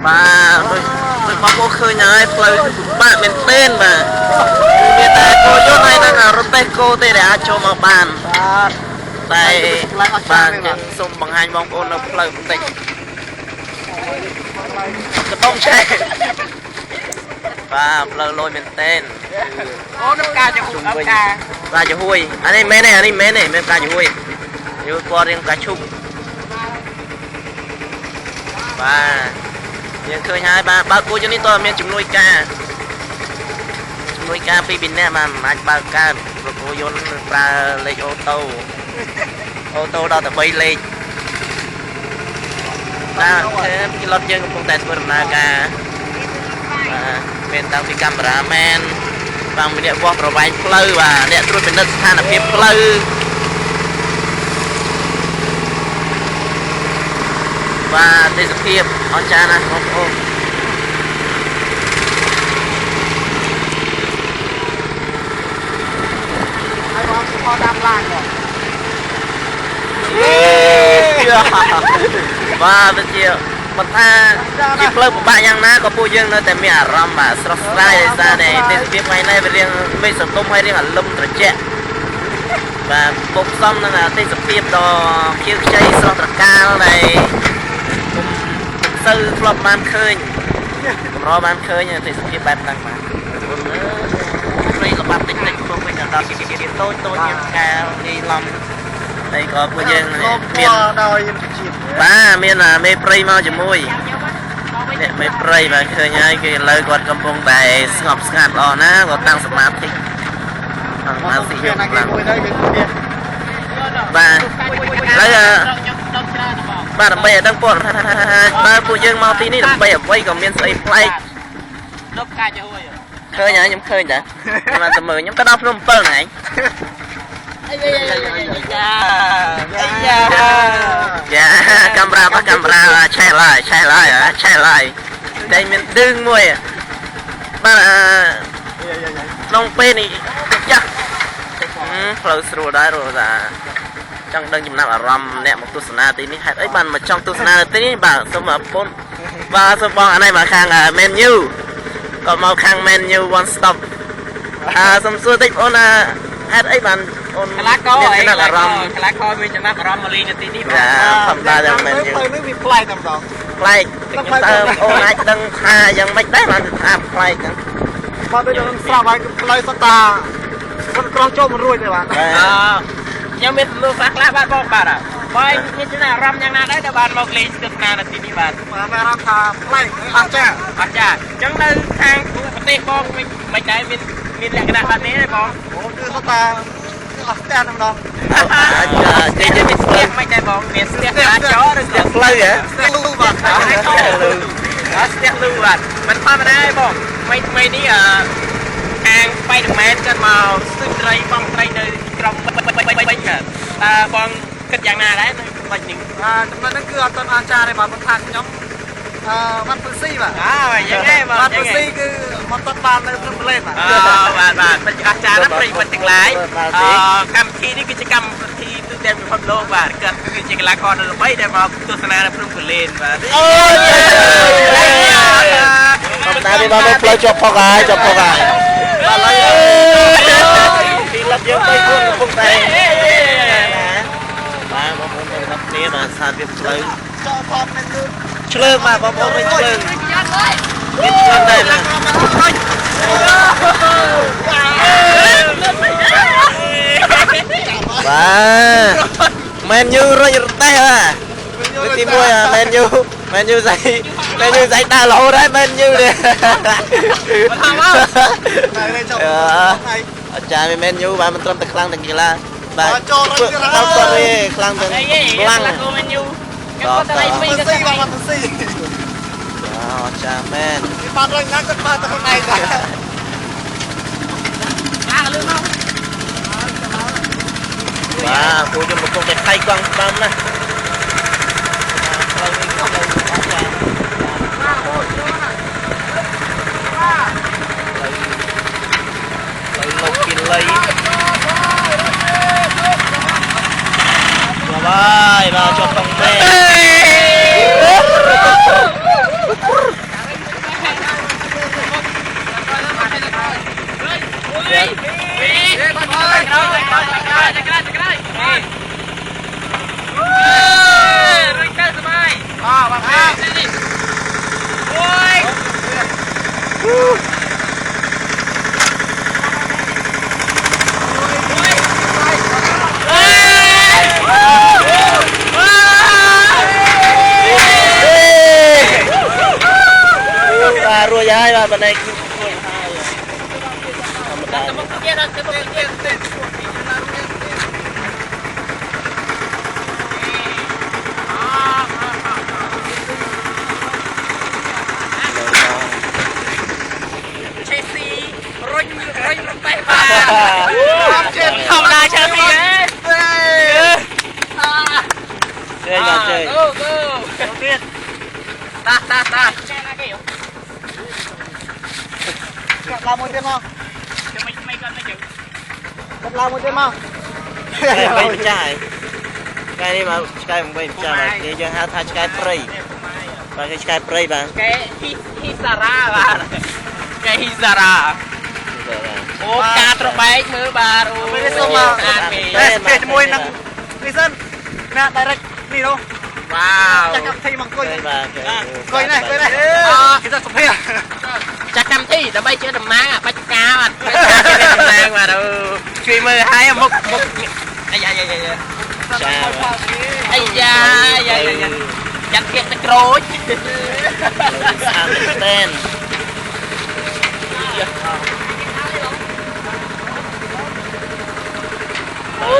bà tôi mong cô khơi nhái plei bạn mình tên mà người ta cô chỗ này đang ở rốt cô thì để cho mà bàn đây bàn những xung bằng hai mong cô nó plei một tịch cái bông chạy và plei lôi mình tên ô nó ca cho chung quanh ca cho hui anh ấy mấy này mấy ca cho hui như qua riêng ca chung và những khơi hai ba cô cho nên tôi miền chúng nuôi ca phi bình nè mà anh ba ca rồi cô vô ra lấy ô tô đâu tập bay lên ta thế cái lót chân cũng tại tôi làm ca bên tao thì cameraman bằng mình điện qua provide plei và điện tôiเป็นนักสถานភាពplei và đây làភាពអរចាណាបងប្អូនហើយបងខោដាំឡានបងបាទទៅជាមិនថាជាផ្លូវពិបាកយ៉ាងណាក៏ពួកយើងនៅតែមានអារម្មណ៍បាទស្រស់ស្រាយដោយសារតែទេសភាពថ្ងៃនេះវារៀងមេឃសន្ទុំហើយរៀងអាលឹមត្រជាក់បាទពុកផ្សំនឹងទេសភាពដ៏ខៀវខ្ចីស្រស់ត្រកាលដែលសូវធ្លាប់បានឃើញកម្របានឃើញទេសភាពបែបហ្នឹងបាទព្រៃល្បាប់តិចពុកវិញដល់ជាតូចជាផ្កាងាយឡំហើយក៏ពួកយើងមានដោយជាតិបាទមានមេព្រៃមកជាមួយអ្នកមេព្រៃបាទឃើញហើយគេឥឡូវគាត់កំពុងតែស្ងប់ស្ងាត់ល្អណាស់គាត់តាំងសមាធិយកខ្លាំងបាទហើយបាទដើម្បីឲ្យដឹងព័ត៌មានបើពួកយើងមកទីនេះដើម្បីអ្វីក៏មានស្អីប្លែកលុបកាជាហួយឃើញហើយខ្ញុំឃើញតាខ្ញុំតែមើលខ្ញុំក៏ដល់ភ្នំ7ហ្នឹងយ៉ាកាមេរ៉ាឆេះឡើយតែមានឌឹងមួយបាទក្នុងពេលនេះចាស់ផ្លូវស្រួលដែររស់ថាចង់ដឹងចំណាប់អារម្មណ៍អ្នកមកទស្សនាទីនេះហេតុអីបានមកចង់ទស្សនាទីនេះបាទសូមអរគុណបាទសូមបងអានេះមកខាង menu ក៏មកខាង menu one stop សូមសួរតិចបងហេតុអីបានអូនខ្លាកោមានចំណាប់អារម្មណ៍ខ្លាកោមានចំណាប់អារម្មណ៍មកលេងនៅទីនេះបាទធម្មតាយ៉ាងមែនយើងទៅនេះវាប្លែកតែម្ដងប្លែកខ្ញុំតើអូនអាចដឹងថាយ៉ាងម៉េចដែរបានថាប្លែកហ្នឹងបាទដូចខ្ញុំស្រាប់ហើយផ្លូវសតាមិនក្រោះចូលមិនរួចទេបាទខ្ញុំមានលុះខ្លះបាទបងបាទបើមានចំណាប់អារម្មណ៍យ៉ាងណាដែរដែលបានមកលេងទស្សនានៅទីនេះបាទមានអារម្មណ៍ថាប្លែកអស្ចារ្យអញ្ចឹងនៅខាងប្រទេសបងមិនដែរមានលក្ខណៈបែបនេះទេបងអូគឺសតាអស្ចារ្យតែម្ដងគេនិយាយពីស្ទះមិនដែរបងមានស្ទះអាចចោឬស្ទះផ្លូវហ៎ស្ទះលូបាទស្ទះលូបាទមិនធម្មតាទេបងថ្មីនេះខាងបៃតមែនគាត់មកស្ទើរត្រីបងត្រីនៅក្រុមបិចតើបងគិតយ៉ាងណាដែរនៅបិចនេះចំណុចហ្នឹងគឺអត់ទាន់អាចារ្យទេបាទមិនថាខ្ញុំវត្តពុស៊ីបាទយ៉ាងហ្នឹងបាទវត្តពុស៊ីគឺមកតបាននៅក្នុងប្រលេបាទបាទបិទអាចារ្យណាប្រិយមិត្តទាំងឡាយកម្មវិធីនេះគឺជាកម្មវិធីទូទាំងពិភពលោកបាទគាត់គឺជាកីឡាករដ៏ល្បីដែលមកទស្សនានៅព្រំកូលែនបាទអូយតាមនេះមកផ្លូវជាប់ផុកហើយបាទឡើយពីលឹកយើងទៅខ្លួនកំពុងតែបាទបងប្អូនទាំងអស់គ្នាបាទសាទវាផ្លូវឆ្លើងបាទបងប្អូនវិញឆ្លើងមានឆ្លើងដែរបាទមែនយូរុញរទេះបាទទី1មែនយូស្អីដើររហូតហើយមែនយូនេះថាមកអាចារ្យមែនយូបាទមិនត្រឹមតែខ្លាំងតែកីឡាបាទចូលទៅគាត់ទេខ្លាំងតែខ្លាំងមែនយូគាត់ទៅពីក៏ស៊ីបាទទៅស៊ីអូចាមែនបាត់រញណាគាត់បាត់ទៅខ្លួនឯងដែរលឿនមកបាទពួកយើងកំពុងតែថៃកង់ស្ដាំណាផ្លូវនេះផ្លូវអស្ចារ្យផ្លូវលោកគិលីបាទចុះតង់ទេ ដល់បណ្ដៃគឺគួយហើយធម្មតា ទៅមកទៀតទៅមកទៀតទៅឆេស៊ីរុញរំបេះបាទធម្មតាឆេស៊ីហ៎ chơi vào chơi goទៀតតាចេះណាគេគាត់ឡើងមួយទៀតមកចាំមិនគាត់មិនជើគាត់ឡើងមួយទៀតមក bay trai cái này mà cái mình bay trai mà cái dân hát thay cái prey và cái prey bạn កែហ៊ីសារ៉ាបាទកែហ៊ីសារ៉ាអូការត្របែកមើលបាទអូអានគេជាមួយនឹងនេះសិនណា direct នេះនោះវ៉ាវចាក់កម្មវិធីមកអង្គុយនេះគេទៅសុភាចាក់កម្មវិធីដើម្បីជឿតំណាងបាច់ការបាទតំណាងបាទជួយមើលឲ្យមុខអាយ៉ាយ៉ាយ៉ា cha អាយ៉ាយ៉ាយ៉ាចាត់ទៀតទៅក្រូច understand អូ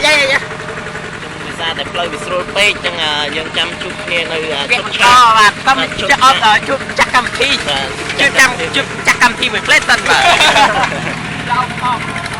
យ៉ាយ៉ាយ៉ា vì saoតែផ្លូវវាស្រួលពេកចឹងយើងចាំជួបគ្នានៅ ជប់ឆោបាទតាមជួបចាក់កម្មវិធីជួបចាក់កម្មវិធីមួយផ្លេតសិនបាទ